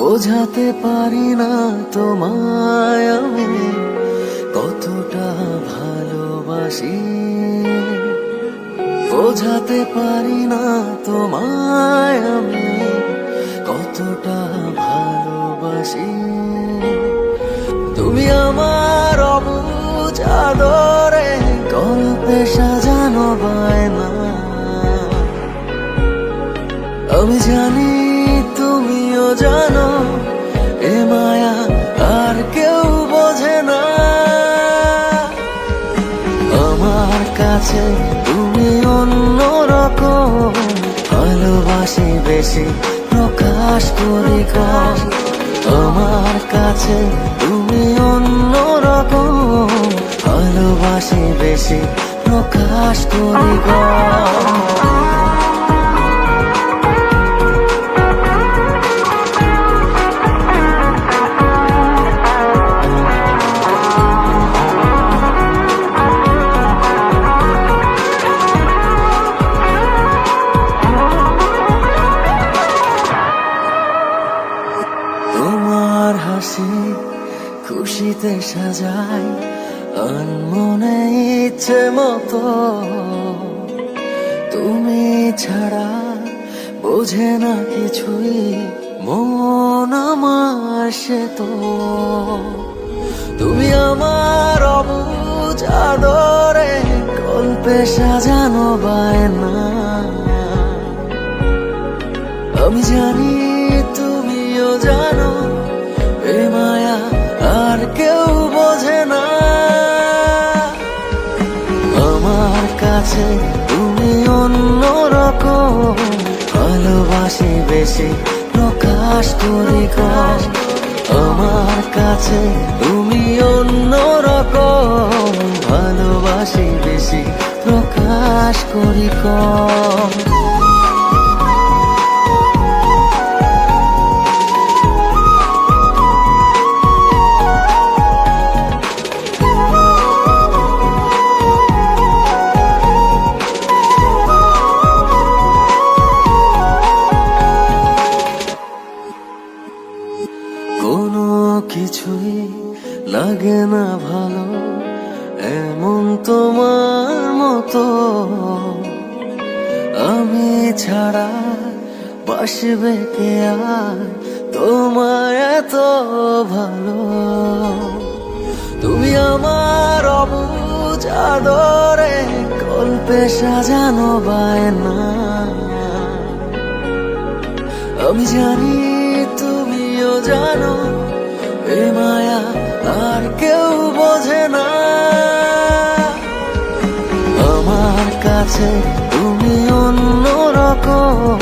বোঝাতে পারি না তোমায় আমি কতটা ভালোবাসি। বোঝাতে পারি না তোমায় আমি কতটা ভালোবাসি। তুমি আমার অবুঝ আদরে গল্পে সাজানো বায়না। আমি জানি তুমিও জানো এ মায়া আর কেউ বোঝে না। আমার কাছে তুমি অন্যরকম, ভালোবাসি বেশি প্রকাশ করি কম। আমার কাছে তুমি অন্যরকম, ভালোবাসি বেশি প্রকাশ করি কম। তোমার হাসি খুশিতে সাজাই আনমনে ইচ্ছে মতো। তুমি ছাড়া বোঝে না কিছুই মন আমার, সে তো তুমি আমার অবুঝ আদরে গল্পে সাজানো বায়না। আমি জানি তুমিও জানো এ মায়া আর কেউ বোঝে না। আমার কাছে তুমি অন্যরকম, ভালোবাসি বেশি প্রকাশ করি কম। আমার কাছে তুমি অন্যরকম, ভালোবাসি বেশি প্রকাশ করি কম। কোনো কিছুই লাগে না ভালো এমন তোমার মতো। আমি ছাড়া বাসবে কে আর তোমায় এত ভালো। তুমি আমার অবুঝ আদরে গল্পে সাজানো বায়না। আমি জানি তুমিও জানো এ মায়া আর কেউ বোঝে না। আমার কাছে তুমি অন্যরকম,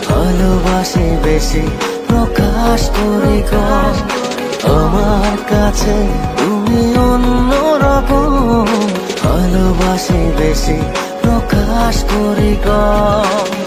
ভালোবাসি বেশি প্রকাশ করি কম। আমার কাছে তুমি অন্যরকম, ভালোবাসি বেশি প্রকাশ করি কম।